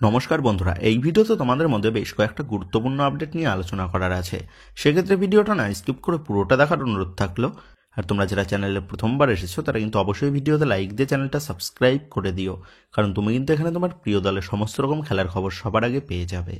নমস্কার বন্ধুরা, এই ভিডিওতে তোমাদের মধ্যে বেশ কয়েকটা গুরুত্বপূর্ণ আপডেট নিয়ে আলোচনা করার আছে। সেক্ষেত্রে ভিডিওটা না স্কিপ করে পুরোটা দেখার অনুরোধ থাকলো। আর তোমরা যারা চ্যানেলে প্রথমবার এসেছো তারা কিন্তু অবশ্যই ভিডিওতে লাইক দিয়ে চ্যানেলটা সাবস্ক্রাইব করে দিও, কারণ তুমি কিন্তু এখানে তোমার প্রিয় দলের সমস্ত রকম খেলার খবর সবার আগে পেয়ে যাবে।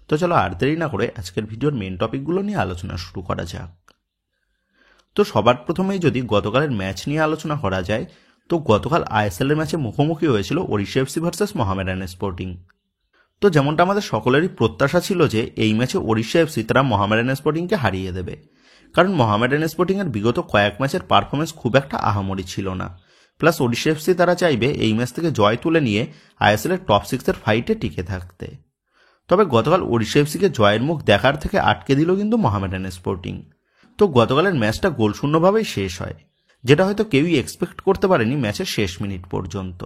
তো চলো আর দেরি না করে আজকের ভিডিওর মেন টপিকগুলো নিয়ে আলোচনা শুরু করা যাক। তো সবার প্রথমেই যদি গতকালের ম্যাচ নিয়ে আলোচনা করা যায়, তো গতকাল আইএসএল এর ম্যাচে মুখোমুখি হয়েছিল Odisha FC versus Mohammedan sporting. তো যেমনটা আমাদের সকলেরই প্রত্যাশা ছিল যে এই ম্যাচে ওড়িশা এফসি তারা মোহামেডান স্পোর্টিংকে হারিয়ে দেবে, কারণ মোহামেডান স্পোর্টিংয়ের বিগত কয়েক ম্যাচের পারফরমেন্স খুব একটা আহামরি ছিল না। প্লাস ওড়িশা এফসি তারা চাইবে এই ম্যাচ থেকে জয় তুলে নিয়ে আইএসএল এর টপ 6 এর ফাইটে টিকে থাকতে। তবে গতকাল ওড়িশা এফসিকে জয়ের মুখ দেখার থেকে আটকে দিল কিন্তু মোহামেডান স্পোর্টিং। তো গতকালের ম্যাচটা গোলশূন্যভাবেই শেষ হয়, যেটা হয়তো কেউই এক্সপেক্ট করতে পারেনি ম্যাচের শেষ মিনিট পর্যন্ত।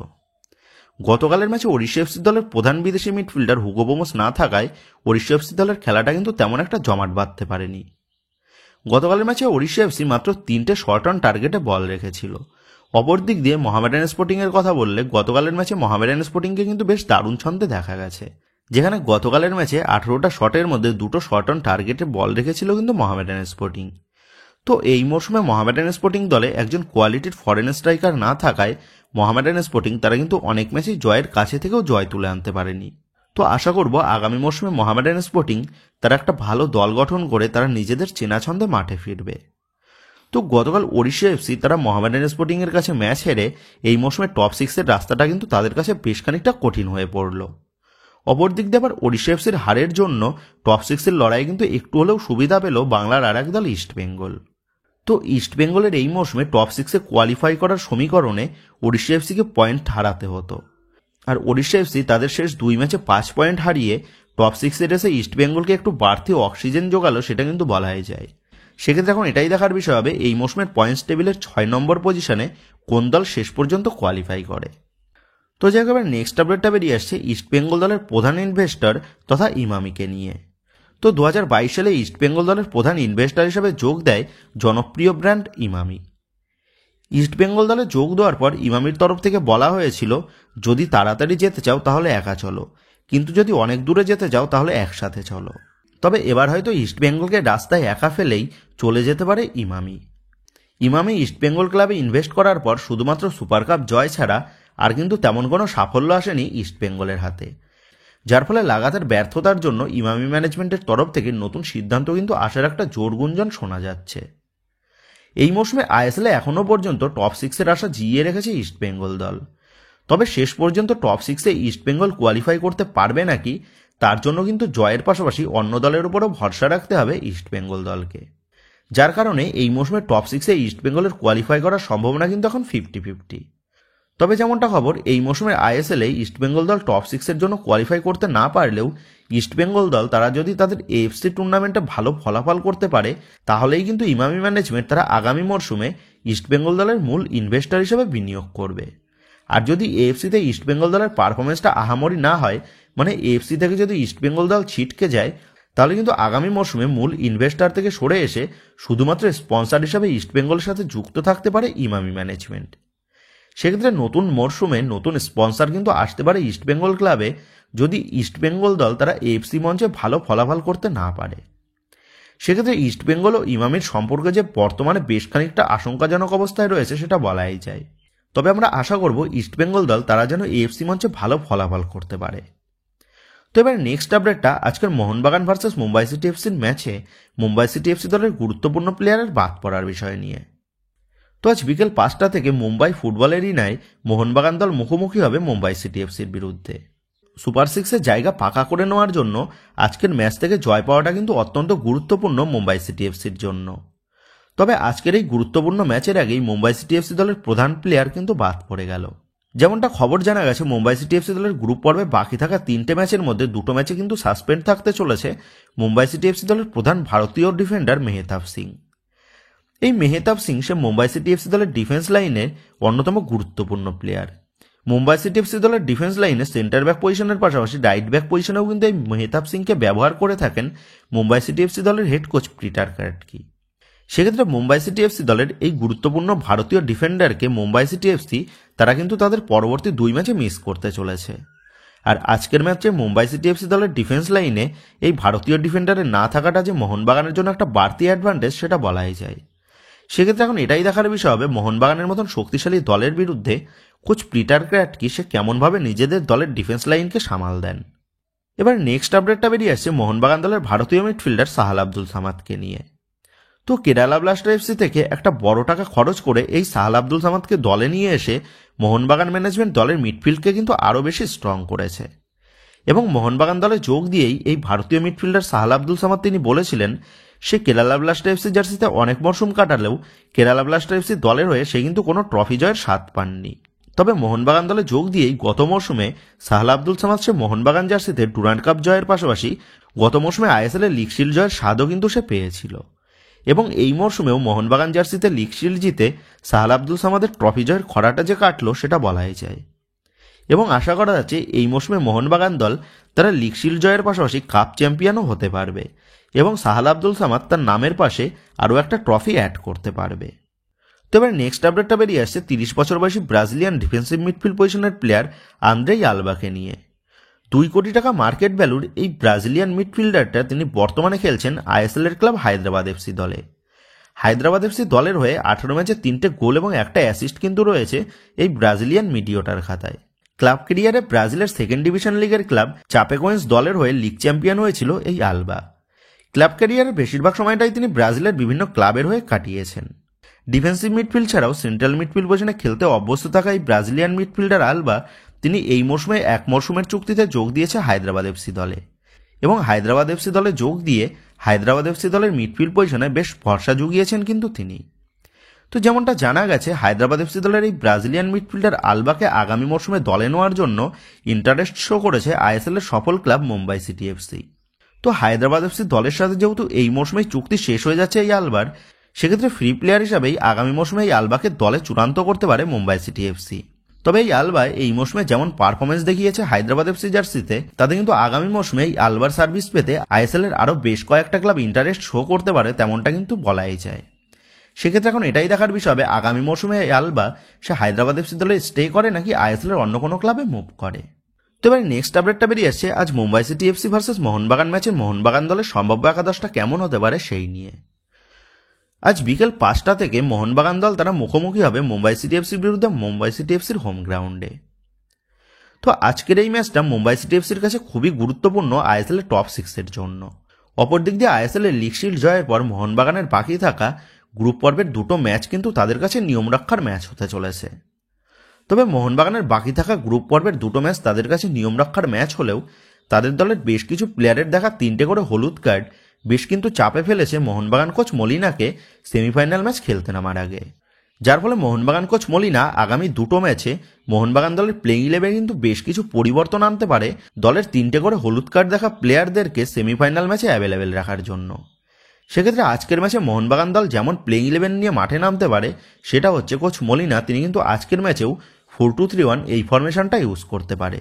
গতকালের ম্যাচে ওড়িশা এফসি দলের প্রধান বিদেশি মিডফিল্ডার হুগো বোমস না থাকায় ওড়িশা এফসি দলের খেলাটা কিন্তু তেমন একটা জমাট বাঁধতে পারেনি। গতকালের ম্যাচে ওড়িশা এফসি মাত্র 3টে শর্ট অন টার্গেটে বল রেখেছিল। অপর দিক দিয়ে মোহামেডান স্পোর্টিং এর কথা বললে, গতকালের ম্যাচে মোহামেডান স্পোর্টিংকে কিন্তু বেশ দারুণ ছন্দে দেখা গেছে, যেখানে গতকালের ম্যাচে 18টা শটের মধ্যে 2টো শর্ট অন টার্গেটে বল রেখেছিল কিন্তু মোহামেডান স্পোর্টিং। তো এই মরশুমে মোহামেডান স্পোর্টিং দলে একজন কোয়ালিটির ফরেন স্ট্রাইকার না থাকায় মোহামেডান স্পোর্টিং তারা কিন্তু অনেক ম্যাচেই জয়ের কাছে থেকেও জয় তুলে আনতে পারেনি। তো আশা করব আগামী মরশুমে মোহামেডান স্পোর্টিং তারা একটা ভালো দল গঠন করে তারা নিজেদের চেনা ছন্দে মাঠে ফিরবে। তো গতকাল ওড়িশা এফসি তারা মোহামেডান স্পোর্টিং এর কাছে ম্যাচ হেরে এই মরশুমে টপ 6 এর রাস্তাটা কিন্তু তাদের কাছে বেশ খানিকটা কঠিন হয়ে পড়ল। অপর দিক দিয়ে আবার ওড়িশা এফসির হারের জন্য টপ 6 এর লড়াই কিন্তু একটু হলেও সুবিধা পেল বাংলার আর এক দল ইস্ট বেঙ্গল। তো ইস্ট বেঙ্গলের এই মৌসুমে টপ 6 এ কোয়ালিফাই করার সমীকরণে ওড়িশা এফসিকে পয়েন্ট হারাতে হতো, আর ওড়িশা এফসি তাদের শেষ 2 ম্যাচে 5 পয়েন্ট হারিয়ে টপ 6 এ এসে ইস্ট বেঙ্গলকে একটু বাড়তি অক্সিজেন যোগালো, সেটা কিন্তু বলাই যায়। সেক্ষেত্রে এখন এটাই দেখার বিষয় হবে এই মৌসুমের পয়েন্টস টেবিলের 6 নম্বর পজিশনে কোন দল শেষ পর্যন্ত কোয়ালিফাই করে। তো যাই হোক, এবার নেক্সট আপডেটটা বেরিয়ে আসছে ইস্ট বেঙ্গল দলের প্রধান ইনভেস্টর তথা ইমামিকে নিয়ে। তো 2022 সালে ইস্ট বেঙ্গল দলের প্রধান ইনভেস্টর হিসেবে যোগ দেয় জনপ্রিয় ব্র্যান্ড ইমামি। ইস্ট বেঙ্গল দলে যোগ দেওয়ার পর ইমামির তরফ থেকে বলা হয়েছিল, যদি তাড়াতাড়ি যেতে চাও তাহলে একা চলো, কিন্তু যদি অনেক দূরে যেতে চাও তাহলে একসাথে চলো। তবে এবার হয়তো ইস্ট বেঙ্গলকে রাস্তায় একা ফেলেই চলে যেতে পারে ইমামি। ইমামি ইস্ট বেঙ্গল ক্লাবে ইনভেস্ট করার পর শুধুমাত্র সুপার কাপ জয় ছাড়া আর কিন্তু তেমন কোনো সাফল্য আসেনি ইস্ট বেঙ্গলের হাতে, যার ফলে লাগাতার ব্যর্থতার জন্য ইমামি ম্যানেজমেন্টের তরফ থেকে নতুন সিদ্ধান্ত কিন্তু আসার একটা জোর গুঞ্জন শোনা যাচ্ছে। এই মৌসুমে আইএসএল এখনও পর্যন্ত টপ 6 এর আশা জিইয়ে রেখেছে ইস্ট বেঙ্গল দল। তবে শেষ পর্যন্ত টপ 6 এ ইস্ট বেঙ্গল কোয়ালিফাই করতে পারবে নাকি, তার জন্য কিন্তু জয়ের পাশাপাশি অন্য দলের উপরও ভরসা রাখতে হবে ইস্ট বেঙ্গল দলকে, যার কারণে এই মৌসুমে টপ 6 এ ইস্ট বেঙ্গলের কোয়ালিফাই করার সম্ভাবনা কিন্তু এখন 50-50। তবে যেমনটা খবর, এই মৌসুমের আইএসএলে ইস্ট বেঙ্গল দল টপ 6 এর জন্য কোয়ালিফাই করতে না পারলেও ইস্ট বেঙ্গল দল তারা যদি তাদের এএফসি টুর্নামেন্টে ভালো ফলাফল করতে পারে, তাহলেই কিন্তু ইমামি ম্যানেজমেন্ট তারা আগামী মরশুমে ইস্ট বেঙ্গল দলের মূল ইনভেস্টর হিসেবে বিনিয়োগ করবে। আর যদি এএফসিতে ইস্ট বেঙ্গল দলের পারফরমেন্সটা আহামরি না হয়, মানে এএফসি থেকে যদি ইস্ট বেঙ্গল দল ছিটকে যায়, তাহলে কিন্তু আগামী মরশুমে মূল ইনভেস্টর থেকে সরে এসে শুধুমাত্র স্পন্সর হিসেবে ইস্ট বেঙ্গলের সাথে যুক্ত থাকতে পারে ইমামি ম্যানেজমেন্ট। সেক্ষেত্রে নতুন মরশুমে নতুন স্পন্সর কিন্তু আসতে পারে ইস্ট বেঙ্গল ক্লাবে, যদি ইস্ট বেঙ্গল দল তারা এএফসি মঞ্চে ভালো ফলাফল করতে না পারে। সেক্ষেত্রে ইস্ট বেঙ্গল ও ইমামির সম্পর্কে যে বর্তমানে বেশ খানিকটা আশঙ্কাজনক অবস্থায় রয়েছে সেটা বলাই যায়। তবে আমরা আশা করব ইস্ট বেঙ্গল দল তারা যেন এএফসি মঞ্চে ভালো ফলাফল করতে পারে। তো এবার নেক্সট আপডেটটা আজকের মোহনবাগান ভার্সেস মুম্বাই সিটি এফসির ম্যাচে মুম্বাই সিটি এফসি দলের গুরুত্বপূর্ণ প্লেয়ারের বাদ পড়ার বিষয় নিয়ে। তো আজ বিকেল 5টা থেকে মুম্বাই ফুটবল এরিনায় মোহনবাগান দল মুখোমুখি হবে মুম্বাই সিটি এফসির বিরুদ্ধে। সুপার 6 এর জায়গা পাকা করে নেওয়ার জন্য আজকের ম্যাচ থেকে জয় পাওয়াটা কিন্তু অত্যন্ত গুরুত্বপূর্ণ মুম্বাই সিটি এফসির জন্য। তবে আজকের এই গুরুত্বপূর্ণ ম্যাচের আগেই মুম্বাই সিটি এফসি দলের প্রধান প্লেয়ার কিন্তু বাদ পড়ে গেল। যেমনটা খবর জানা গেছে, মুম্বাই সিটি এফসি দলের গ্রুপ পর্বে বাকি থাকা 3টে ম্যাচের মধ্যে 2টো ম্যাচে কিন্তু সাসপেন্ড থাকতে চলেছে মুম্বাই সিটি এফসি দলের প্রধান ভারতীয় ডিফেন্ডার মেহতাব সিং। এই মেহতাব সিং সে মুম্বাই সিটি এফসি দলের ডিফেন্স লাইনের অন্যতম গুরুত্বপূর্ণ প্লেয়ার। মুম্বাই সিটি এফসি দলের ডিফেন্স লাইনে সেন্টার ব্যাক পজিশনের পাশাপাশি রাইট ব্যাক পজিশনেও কিন্তু এই মেহতাব সিংকে ব্যবহার করে থাকেন মুম্বাই সিটি এফসি দলের হেড কোচ পিটার কার্টকি। সেক্ষেত্রে মুম্বাই সিটি এফসি দলের এই গুরুত্বপূর্ণ ভারতীয় ডিফেন্ডারকে মুম্বাই সিটি এফসি তারা কিন্তু তাদের পরবর্তী 2 ম্যাচে মিস করতে চলেছে। আর আজকের ম্যাচে মুম্বাই সিটি এফসি দলের ডিফেন্স লাইনে এই ভারতীয় ডিফেন্ডারের না থাকাটা যে মোহনবাগানের জন্য একটা বাড়তি অ্যাডভান্টেজ সেটা বলাই যায়। সেক্ষেত্রে এখন এটাই দেখার বিষয় হবে মোহনবাগানের মতন শক্তিশালী দলের বিরুদ্ধে কোচ পিটার ক্র্যাটকি সে কেমনভাবে নিজেদের দলের ডিফেন্স লাইনকে সামাল দেন। এবার নেক্সট আপডেটটা বেরিয়ে আসছে মোহনবাগান দলের ভারতীয় মিডফিল্ডার সাহাল আব্দুল সামাদকে নিয়ে। তো কেরালা ব্লাস্টার এফসি থেকে একটা বড় টাকা খরচ করে এই সাহাল আব্দুল সামাদকে দলে নিয়ে এসে মোহনবাগান ম্যানেজমেন্ট দলের মিডফিল্ডকে কিন্তু আরও বেশি স্ট্রং করেছে এবং মোহনবাগান দলে যোগ দিয়েই এই ভারতীয় মিডফিল্ডার সাহাল আব্দুল সামাদ তিনি বলেছিলেন সে কেরালা ব্লাস্টার এফসি জার্সিতে অনেক মরশুম কাটালেও কেরালা ব্লাস্টার এফসি দলের হয়ে সে কিন্তু কোনো ট্রফি জয়ের স্বাদ পাননি। তবে মোহনবাগান দলে যোগ দিয়েই গত মরশুমে সাহাল আব্দুল সামাদ সে মোহনবাগান জার্সিতে ডুরান্ড কাপ জয়ের পাশাপাশি গত মরশুমে আইএসএল এর লিগ শিল্ড জয়ের স্বাদও কিন্তু সে পেয়েছিল এবং এই মরশুমেও মোহনবাগান জার্সিতে লিগ শিল্ড জিতে সাহাল আব্দুল সামাদের ট্রফি জয়ের খরাটা যে কাটলো সেটা বলাই যায় এবং আশা করা যাচ্ছে এই মরশুমে মোহনবাগান দল তারা লিগ শিল্ড জয়ের পাশাপাশি কাপ চ্যাম্পিয়নও হতে পারবে এবং সাহাল আব্দুল সামাদ তার নামের পাশে আরও একটা ট্রফি অ্যাড করতে পারবে। তো এবার নেক্সট আপডেটটা বেরিয়ে আসছে 30 বছর বয়সী ব্রাজিলিয়ান ডিফেন্সিভ মিডফিল্ড পজিশনের প্লেয়ার আন্দ্রেই আলবাকে নিয়ে। 2 কোটি টাকা মার্কেট ভ্যালুর এই ব্রাজিলিয়ান মিডফিল্ডারটা তিনি বর্তমানে খেলছেন আইএসএল এর ক্লাব হায়দ্রাবাদ এফসি দলে। হায়দ্রাবাদ এফসি দলের হয়ে 18 ম্যাচে 3টে গোল এবং একটা অ্যাসিস্ট কিন্তু রয়েছে এই ব্রাজিলিয়ান মিডিওটার খাতায়। ক্লাব ক্যারিয়ারে ব্রাজিলের সেকেন্ড ডিভিশন লিগের ক্লাব চাপেকোয়েন্স দলের হয়ে লিগ চ্যাম্পিয়ন হয়েছিল এই আলবা। ক্লাব ক্যারিয়ারের বেশিরভাগ সময়টাই তিনি ব্রাজিলের বিভিন্ন ক্লাবের হয়ে কাটিয়েছেন। ডিফেন্সিভ মিডফিল্ড ছাড়াও সেন্ট্রাল মিডফিল্ড পজিশনে খেলতে অভ্যস্ত থাকা এই ব্রাজিলিয়ান মিডফিল্ডার আলবা তিনি এই মরশুমে এক মরশুমের চুক্তিতে যোগ দিয়েছে হায়দ্রাবাদ এফসি দলে এবং হায়দ্রাবাদ এফসি দলে যোগ দিয়ে হায়দ্রাবাদ এফসি দলের মিডফিল্ড পজিশনে বেশ ভরসা জুগিয়েছেন কিন্তু তিনি। তো যেমনটা জানা গেছে হায়দ্রাবাদ এফসি দলের এই ব্রাজিলিয়ান মিডফিল্ডার আলবাকে আগামী মরশুমে দলে নেওয়ার জন্য ইন্টারেস্ট শো করেছে আইএসএল এর সফল ক্লাব মুম্বাই সিটি এফসি। তো হায়দ্রাবাদ এফসি দলের সাথে যেহেতু এই মরশুমে চুক্তি শেষ হয়ে যাচ্ছে এই আলবার, সেক্ষেত্রে ফ্রি প্লেয়ার হিসাবেই আগামী মরশুমে এই আলবাকে দলে চূড়ান্ত করতে পারে মুম্বাই সিটি এফসি। তবে এই আলবা এই মরশুমে যেমন পারফরমেন্স দেখিয়েছে হায়দ্রাবাদ এফসি জার্সিতে, তাতে কিন্তু আগামী মরশুমে এই আলবার সার্ভিস পেতে আইএসএল এর আরও বেশ কয়েকটা ক্লাব ইন্টারেস্ট শো করতে পারে তেমনটা কিন্তু বলাই যায়। সেক্ষেত্রে এখন এটাই দেখার বিষয় হবে আগামী মরশুমে এই আলবা সে হায়দ্রাবাদ এফসি দলে স্টে করে নাকি আইএসএল এর অন্য কোনো ক্লাবে মুভ করে। তো এবার নেক্সট আপডেটটা বেরিয়ে আসছে আজ Mumbai city FC versus Mohun Bagan ম্যাচে মোহনবাগান দলের সম্ভাব্য একাদশটা কেমন হতে পারে সেই নিয়ে। আজ বিকেল 5টা থেকে মোহনবাগান দল তারা মুখোমুখি হবে মুম্বাই সিটি এফসির বিরুদ্ধে মুম্বাই সিটি এফসির হোম গ্রাউন্ডে। তো আজকের এই ম্যাচটা মুম্বাই সিটি এফসির কাছে খুবই গুরুত্বপূর্ণ আইএসএল এর টপ 6-এর জন্য। অপরদিক দিয়ে আইএসএল এর লিগ শিল্ড জয়ের পর মোহনবাগানের বাকি থাকা গ্রুপ পর্বের 2টো ম্যাচ কিন্তু তাদের কাছে নিয়ম রক্ষার ম্যাচ হতে চলেছে। তবে মোহনবাগানের বাকি থাকা গ্রুপ পর্বের 2টো ম্যাচ তাদের কাছে নিয়ম রক্ষার ম্যাচ হলেও তাদের দলের বেশ কিছু প্লেয়ারের দেখা 3টে করে হলুদ কার্ড বেশ কিন্তু চাপে ফেলেছে মোহনবাগান কোচ মলিনাকে সেমিফাইনাল ম্যাচ খেলতে নামার আগে, যার ফলে মোহনবাগান কোচ মলিনা আগামী 2টো ম্যাচে মোহনবাগান দলের প্লেইং ইলেভেনে কিন্তু বেশ কিছু পরিবর্তন আনতে পারে দলের 3টে করে হলুদ কার্ড দেখা প্লেয়ারদেরকে সেমিফাইনাল ম্যাচে অ্যাভেলেবেল রাখার জন্য। সেক্ষেত্রে আজকের ম্যাচে মোহনবাগান দল যেমন প্লেইং ইলেভেন নিয়ে মাঠে নামতে পারে সেটা হচ্ছে কোচ মলিনা তিনি কিন্তু আজকের ম্যাচেও 4-2-3-1 এই ফরমেশনটা ইউজ করতে পারে,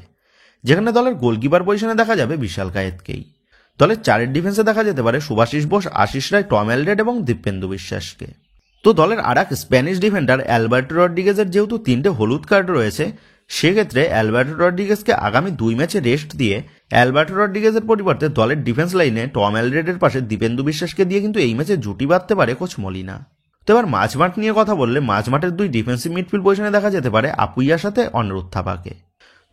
যেখানে দলের গোলকিপার পজিশনে দেখা যাবে বিশাল কায়েতকেই। দলের 4-এর ডিফেন্সে দেখা যেতে পারে সুভাশিস বোস, আশিস রায়, টম এলডেড এবং দীপেন্দু বিশ্বাসকে। তো দলের আরেক স্প্যানিশ ডিফেন্ডার অ্যালবার্টো রড্রিগেজের যেহেতু 3টে হলুদ কার্ড রয়েছে, সেক্ষেত্রে অ্যালবার্টো রড্রিগেজকে আগামী 2 ম্যাচে রেস্ট দিয়ে অ্যালবার্টো রড্রিগেজের পরিবর্তে দলের ডিফেন্স লাইনে টম এলডেডের পাশে দীপেন্দু বিশ্বাসকে দিয়ে কিন্তু এই ম্যাচে জুটি বাঁধতে পারে কোচ মলিনা। তো এবার মাঝমাঠ নিয়ে কথা বললে মাঝমাঠের 2 ডিফেন্সিভ মিডফিল্ড পজিশনে দেখা যেতে পারে আপুইয়ার সাথে অনিরুদ্ধ থাপাকে।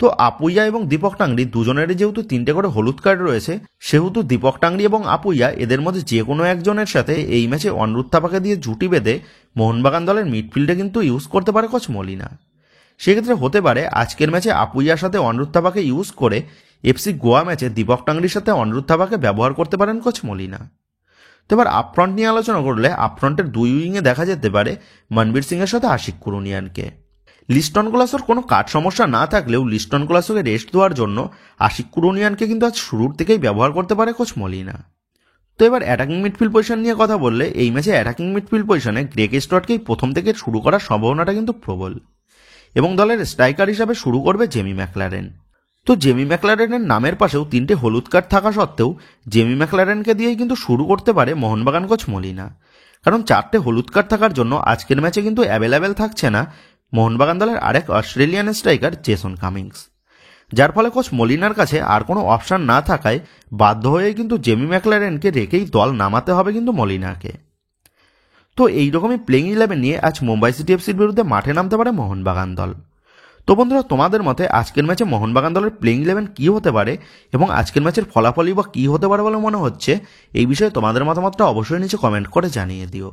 তো আপুইয়া এবং দীপক টাংরি দুজনেরই যেহেতু 3টে করে হলুদ কার্ড রয়েছে, সেহেতু দীপক টাংরি এবং আপুইয়া এদের মধ্যে যে কোনো একজনের সাথে এই ম্যাচে অনিরুদ্ধ থাপাকে দিয়ে জুটি বেঁধে মোহনবাগান দলের মিডফিল্ডে কিন্তু ইউজ করতে পারে কোচ মলিনা। সেক্ষেত্রে হতে পারে আজকের ম্যাচে আপুইয়ার সাথে অনিরুদ্ধ থাপাকে ইউজ করে এফসি গোয়া ম্যাচে দীপক টাংরির সাথে অনিরুদ্ধ থাপাকে ব্যবহার করতে পারেন কোচ মলিনা। তো এবার আপফ্রন্ট নিয়ে আলোচনা করলে আপফ্রন্টের 2 উইংয়ে দেখা যেতে পারে মনবীর সিং এর সাথে আশিক কুরুনিয়ানকে। লিস্টন কোলাসোর কোনো কাট সমস্যা না থাকলেও লিস্টন কোলাসোকে রেস্ট দেওয়ার জন্য আশিক কুরুনিয়ানকে কিন্তু আজ শুরুর থেকেই ব্যবহার করতে পারে কোচ মলিনা। তো এবার অ্যাটাকিং মিডফিল্ড পজিশন নিয়ে কথা বললে এই ম্যাচে অ্যাটাকিং মিডফিল্ড পজিশনে গ্রেগ স্টুয়ার্টকেই প্রথম থেকে শুরু করার সম্ভাবনাটা কিন্তু প্রবল এবং দলের স্ট্রাইকার হিসাবে শুরু করবে জেমি ম্যাকলারেন। তো জেমি ম্যাকলারেনের নামের পাশেও 3টে হলুদ কার্ড থাকা সত্ত্বেও জেমি ম্যাকলারেনকে দিয়েই কিন্তু শুরু করতে পারে মোহনবাগান কোচ মলিনা, কারণ 4টে হলুদ কার্ড থাকার জন্য আজকের ম্যাচে কিন্তু অ্যাভেলেবেল থাকছে না মোহনবাগান দলের আরেক অস্ট্রেলিয়ান স্ট্রাইকার জেসন কামিংস, যার ফলে কোচ মলিনার কাছে আর কোনো অপশান না থাকায় বাধ্য হয়ে কিন্তু জেমি ম্যাকলারেনকে রেখেই দল নামাতে হবে কিন্তু মলিনাকে। তো এইরকমই প্লেইং 11 নিয়ে আজ মুম্বাই সিটি এফসির বিরুদ্ধে মাঠে নামতে পারে মোহনবাগান দল। তো বন্ধুরা, তোমাদের মতে আজকের ম্যাচে মোহনবাগান দলের প্লেইং 11 কী হতে পারে এবং আজকের ম্যাচের ফলাফলই বা কী হতে পারে বলে মনে হচ্ছে, এই বিষয়ে তোমাদের মতামতটা অবশ্যই নিচে কমেন্ট করে জানিয়ে দিও।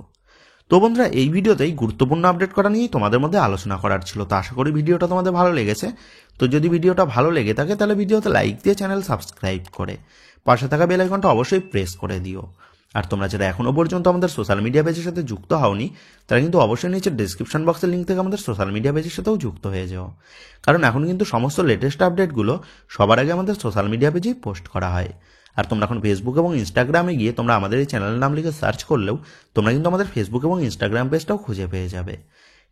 তো বন্ধুরা, এই ভিডিওতেই গুরুত্বপূর্ণ আপডেট করা নিয়েই তোমাদের মধ্যে আলোচনা করার ছিল। তো আশা করি ভিডিওটা তোমাদের ভালো লেগেছে। তো যদি ভিডিওটা ভালো লেগে থাকে তাহলে ভিডিওতে লাইক দিয়ে চ্যানেল সাবস্ক্রাইব করে পাশে থাকা বেল আইকনটা অবশ্যই প্রেস করে দিও। আর তোমরা যারা এখনও পর্যন্ত আমাদের সোশ্যাল মিডিয়া পেজের সাথে যুক্ত হওনি, তারা কিন্তু অবশ্যই নিচে ডিসক্রিপশন বক্সের লিঙ্ক থেকে আমাদের সোশ্যাল মিডিয়া পেজের সাথেও যুক্ত হয়ে যাও। কারণ এখন কিন্তু সমস্ত লেটেস্ট আপডেটগুলো সবার আগে আমাদের সোশ্যাল মিডিয়া পেজেই পোস্ট করা হয়। আর তোমরা এখন ফেসবুক এবং ইনস্টাগ্রামে গিয়ে তোমরা আমাদের এই চ্যানেলের নাম লিখে সার্চ করলেও তোমরা কিন্তু আমাদের ফেসবুক এবং ইনস্টাগ্রাম পেজটাও খুঁজে পেয়ে যাবে।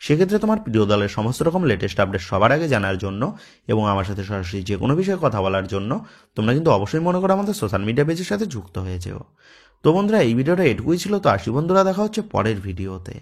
সেক্ষেত্রে তোমার প্রিয় দলের সমস্ত রকম লেটেস্ট আপডেট সবার আগে জানার জন্য এবং আমার সাথে সরাসরি যে কোনো বিষয়ে কথা বলার জন্য তোমরা কিন্তু অবশ্যই মনে করো আমাদের সোশ্যাল মিডিয়া পেজের সাথে যুক্ত হয়ে যেও। তো বন্ধুরা, এই ভিডিওটা এটুকুই ছিল। তো আসি বন্ধুরা, দেখা হচ্ছে পরের ভিডিওতে।